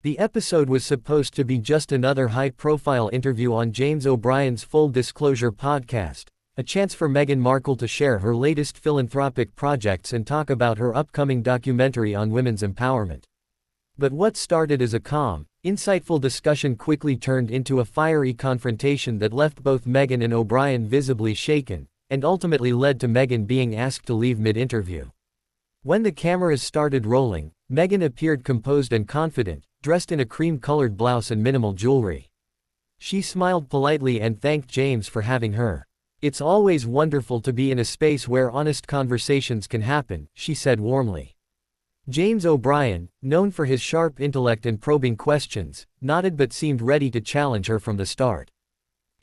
The episode was supposed to be just another high-profile interview on James O'Brien's Full Disclosure podcast, a chance for Meghan Markle to share her latest philanthropic projects and talk about her upcoming documentary on women's empowerment. But what started as a calm, insightful discussion quickly turned into a fiery confrontation that left both Meghan and O'Brien visibly shaken, and ultimately led to Meghan being asked to leave mid-interview. When the cameras started rolling, Meghan appeared composed and confident, dressed in a cream-colored blouse and minimal jewelry. She smiled politely and thanked James for having her. "It's always wonderful to be in a space where honest conversations can happen," she said warmly. James O'Brien, known for his sharp intellect and probing questions, nodded but seemed ready to challenge her from the start.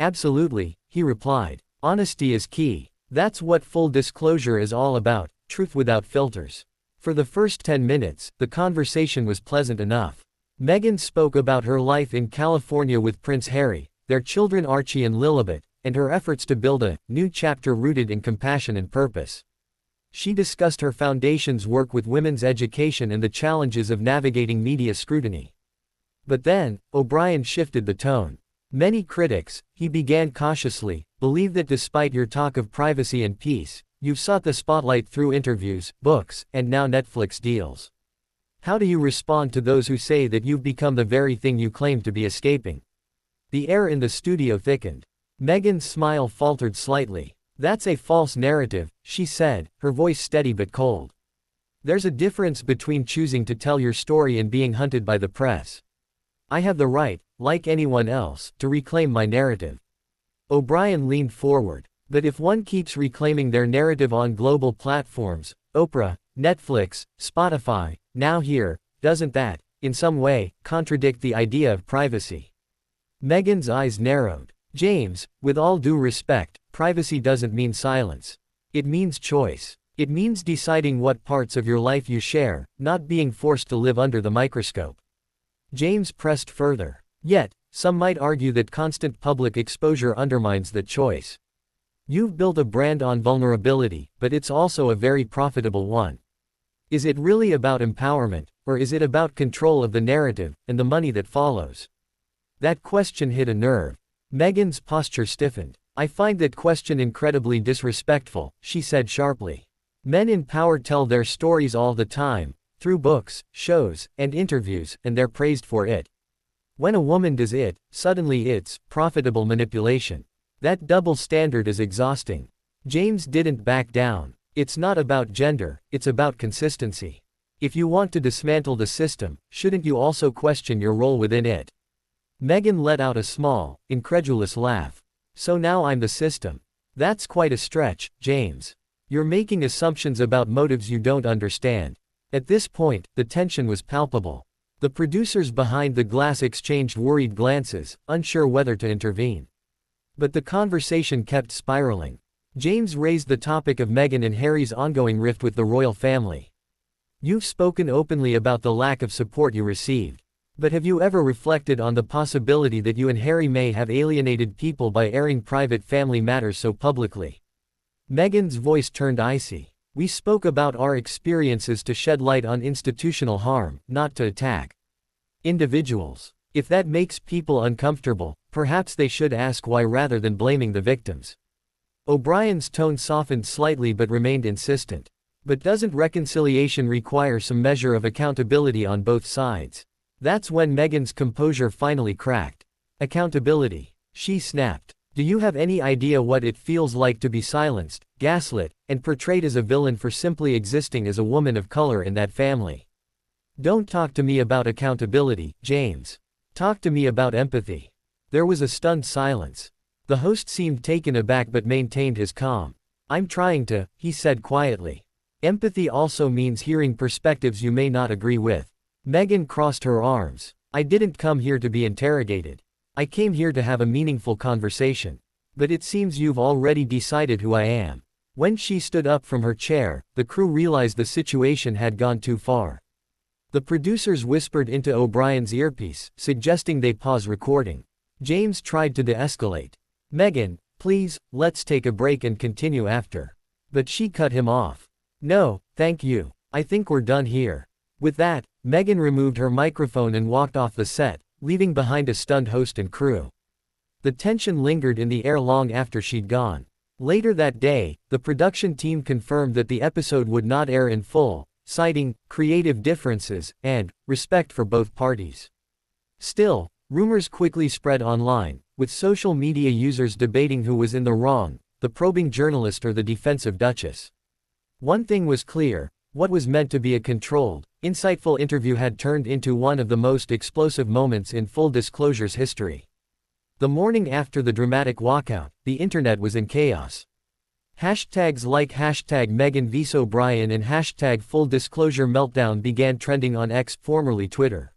"Absolutely," he replied. "Honesty is key. That's what Full Disclosure is all about, truth without filters." For the first 10 minutes, the conversation was pleasant enough. Meghan spoke about her life in California with Prince Harry, their children Archie and Lilibet, and her efforts to build a new chapter rooted in compassion and purpose. She discussed her foundation's work with women's education and the challenges of navigating media scrutiny. But then, O'Brien shifted the tone. "Many critics," he began cautiously, "believe that despite your talk of privacy and peace, you've sought the spotlight through interviews, books, and now Netflix deals. How do you respond to those who say that you've become the very thing you claim to be escaping?" The air in the studio thickened. Meghan's smile faltered slightly. "That's a false narrative," she said, her voice steady but cold. "There's a difference between choosing to tell your story and being hunted by the press. I have the right, like anyone else, to reclaim my narrative." O'Brien leaned forward. "But if one keeps reclaiming their narrative on global platforms, Oprah, Netflix, Spotify, now here, doesn't that, in some way, contradict the idea of privacy?" Meghan's eyes narrowed. "James, with all due respect, privacy doesn't mean silence. It means choice. It means deciding what parts of your life you share, not being forced to live under the microscope." James pressed further. "Yet, some might argue that constant public exposure undermines that choice. You've built a brand on vulnerability, but it's also a very profitable one. Is it really about empowerment, or is it about control of the narrative, and the money that follows?" That question hit a nerve. Meghan's posture stiffened. "I find that question incredibly disrespectful," she said sharply. "Men in power tell their stories all the time, through books, shows, and interviews, and they're praised for it. When a woman does it, suddenly it's profitable manipulation. That double standard is exhausting." James didn't back down. "It's not about gender, it's about consistency. If you want to dismantle the system, shouldn't you also question your role within it?" Meghan let out a small, incredulous laugh. "So now I'm the system? That's quite a stretch, James. You're making assumptions about motives you don't understand." At this point, the tension was palpable. The producers behind the glass exchanged worried glances, unsure whether to intervene. But the conversation kept spiraling. James raised the topic of Meghan and Harry's ongoing rift with the royal family. "You've spoken openly about the lack of support you received. But have you ever reflected on the possibility that you and Harry may have alienated people by airing private family matters so publicly?" Meghan's voice turned icy. "We spoke about our experiences to shed light on institutional harm, not to attack individuals. If that makes people uncomfortable, perhaps they should ask why rather than blaming the victims." O'Brien's tone softened slightly but remained insistent. "But doesn't reconciliation require some measure of accountability on both sides?" That's when Meghan's composure finally cracked. "Accountability," she snapped. "Do you have any idea what it feels like to be silenced, gaslit, and portrayed as a villain for simply existing as a woman of color in that family? Don't talk to me about accountability, James. Talk to me about empathy." There was a stunned silence. The host seemed taken aback but maintained his calm. "I'm trying to," he said quietly. "Empathy also means hearing perspectives you may not agree with." Meghan crossed her arms. "I didn't come here to be interrogated. I came here to have a meaningful conversation. But it seems you've already decided who I am." When she stood up from her chair, the crew realized the situation had gone too far. The producers whispered into O'Brien's earpiece, suggesting they pause recording. James tried to de-escalate. "Meghan, please, let's take a break and continue after." But she cut him off. "No, thank you. I think we're done here." With that, Meghan removed her microphone and walked off the set, leaving behind a stunned host and crew. The tension lingered in the air long after she'd gone. Later that day, the production team confirmed that the episode would not air in full, citing creative differences and respect for both parties. Still, rumors quickly spread online, with social media users debating who was in the wrong, the probing journalist or the defensive Duchess. One thing was clear: what was meant to be a controlled, insightful interview had turned into one of the most explosive moments in full disclosure's history. The morning after the dramatic walkout, the internet was in chaos. Hashtags like hashtag Meghan vs O'Brien and hashtag full disclosure meltdown began trending on X, formerly Twitter.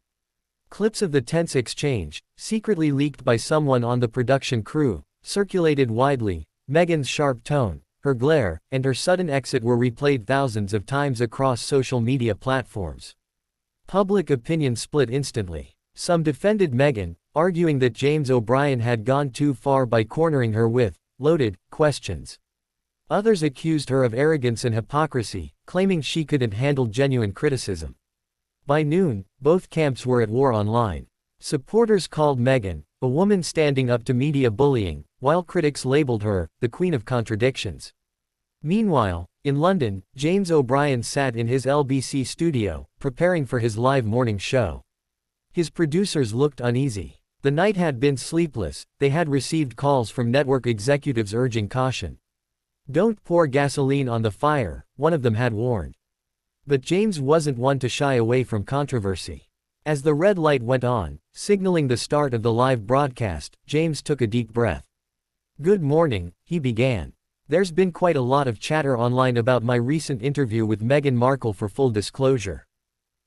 Clips of the tense exchange, secretly leaked by someone on the production crew, circulated widely. Meghan's sharp tone, her glare, and her sudden exit were replayed thousands of times across social media platforms. Public opinion split instantly. Some defended Meghan, arguing that James O'Brien had gone too far by cornering her with loaded questions. Others accused her of arrogance and hypocrisy, claiming she couldn't handle genuine criticism. By noon, both camps were at war online. Supporters called Meghan a woman standing up to media bullying, while critics labeled her the Queen of Contradictions. Meanwhile, in London, James O'Brien sat in his LBC studio, preparing for his live morning show. His producers looked uneasy. The night had been sleepless. They had received calls from network executives urging caution. "Don't pour gasoline on the fire," one of them had warned. But James wasn't one to shy away from controversy. As the red light went on, signaling the start of the live broadcast, James took a deep breath. "Good morning," he began. "There's been quite a lot of chatter online about my recent interview with Meghan Markle. For full disclosure,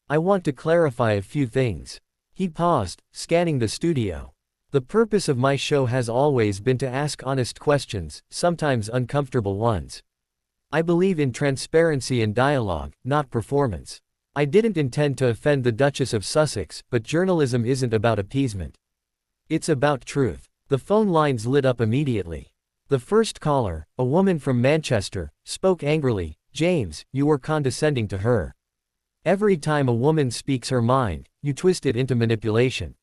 I want to clarify a few things." He paused, scanning the studio. "The purpose of my show has always been to ask honest questions, sometimes uncomfortable ones. I believe in transparency and dialogue, not performance. I didn't intend to offend the Duchess of Sussex, but journalism isn't about appeasement. It's about truth." The phone lines lit up immediately. The first caller, a woman from Manchester, spoke angrily. "James, you were condescending to her. Every time a woman speaks her mind, you twist it into manipulation.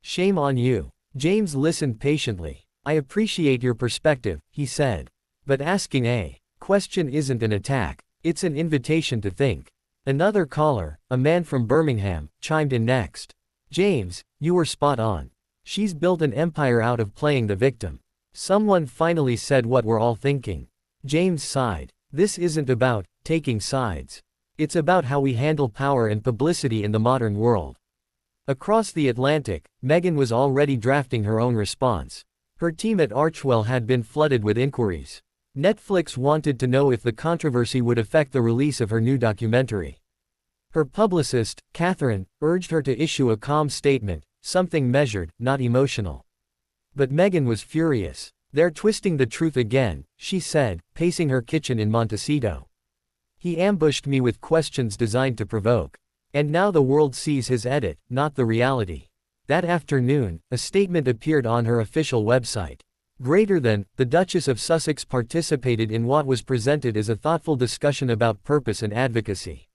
Shame on you." James listened patiently. "I appreciate your perspective," he said. "But asking a question isn't an attack, it's an invitation to think." Another caller, a man from Birmingham, chimed in next. "James, you were spot on. She's built an empire out of playing the victim." Someone finally said what we're all thinking. James sighed. "This isn't about taking sides. It's about how we handle power and publicity in the modern world." Across the Atlantic, Meghan was already drafting her own response. Her team at Archewell had been flooded with inquiries. Netflix wanted to know if the controversy would affect the release of her new documentary. Her publicist, Catherine, urged her to issue a calm statement, something measured, not emotional. But Meghan was furious. "They're twisting the truth again," she said, pacing her kitchen in Montecito. "He ambushed me with questions designed to provoke. And now the world sees his edit, not the reality." That afternoon, a statement appeared on her official website. Greater than, the Duchess of Sussex participated in what was presented as a thoughtful discussion about purpose and advocacy.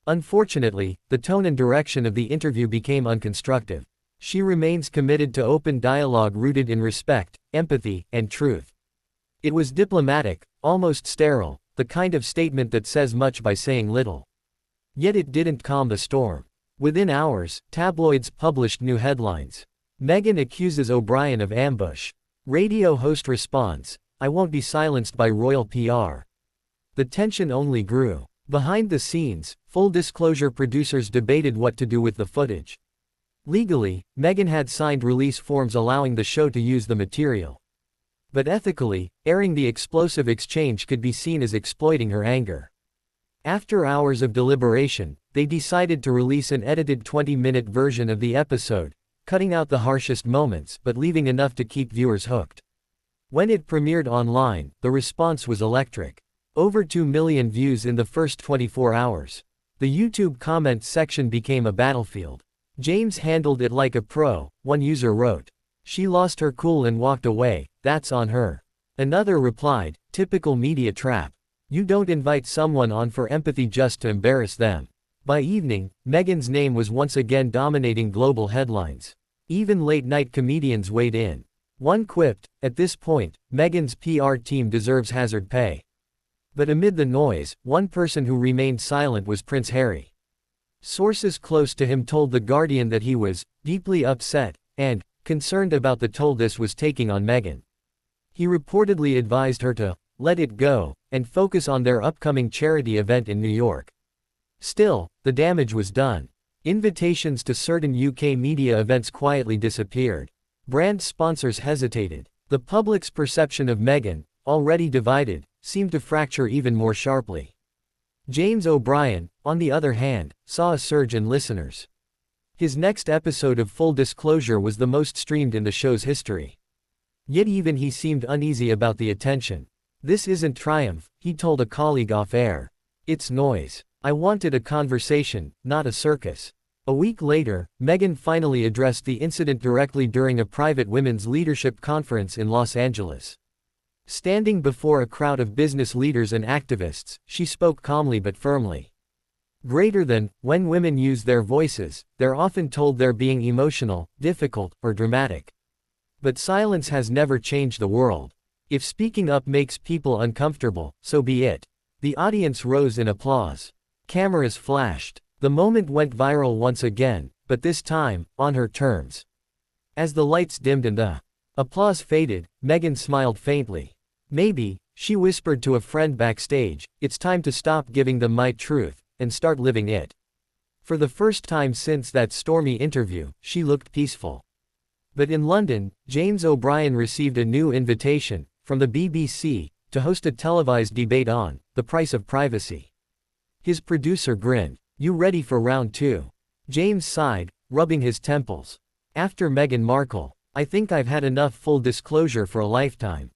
Unfortunately, the tone and direction of the interview became unconstructive. She remains committed to open dialogue rooted in respect, empathy, and truth. It was diplomatic, almost sterile, the kind of statement that says much by saying little. Yet it didn't calm the storm. Within hours, tabloids published new headlines. "Meghan accuses O'Brien of ambush." Radio host responds, "I won't be silenced by royal PR." The tension only grew. Behind the scenes, full disclosure producers debated what to do with the footage. Legally, Meghan had signed release forms allowing the show to use the material. But ethically, airing the explosive exchange could be seen as exploiting her anger. After hours of deliberation, they decided to release an edited 20-minute version of the episode, cutting out the harshest moments but leaving enough to keep viewers hooked. When it premiered online, the response was electric. Over 2 million views in the first 24 hours. The YouTube comments section became a battlefield. "James handled it like a pro," one user wrote. "She lost her cool and walked away, that's on her." Another replied, "Typical media trap. You don't invite someone on for empathy just to embarrass them." By evening, Meghan's name was once again dominating global headlines. Even late-night comedians weighed in. One quipped, "At this point, Meghan's PR team deserves hazard pay." But amid the noise, one person who remained silent was Prince Harry. Sources close to him told The Guardian that he was deeply upset and concerned about the toll this was taking on Meghan. He reportedly advised her to let it go and focus on their upcoming charity event in New York. Still, the damage was done. Invitations to certain UK media events quietly disappeared. Brand sponsors hesitated. The public's perception of Meghan, already divided, seemed to fracture even more sharply. James O'Brien, on the other hand, saw a surge in listeners. His next episode of Full Disclosure was the most streamed in the show's history. Yet even he seemed uneasy about the attention. "This isn't triumph," he told a colleague off-air. "It's noise. I wanted a conversation, not a circus." A week later, Meghan finally addressed the incident directly during a private women's leadership conference in Los Angeles. Standing before a crowd of business leaders and activists, she spoke calmly but firmly. Greater than, when women use their voices, they're often told they're being emotional, difficult, or dramatic. But silence has never changed the world. If speaking up makes people uncomfortable, so be it. The audience rose in applause. Cameras flashed. The moment went viral once again, but this time, on her terms. As the lights dimmed and the applause faded, Meghan smiled faintly. "Maybe," she whispered to a friend backstage, "it's time to stop giving them my truth, and start living it." For the first time since that stormy interview, she looked peaceful. But in London, James O'Brien received a new invitation, from the BBC, to host a televised debate on the price of privacy. His producer grinned. "You ready for round two?" James sighed, rubbing his temples. "After Meghan Markle, I think I've had enough full disclosure for a lifetime."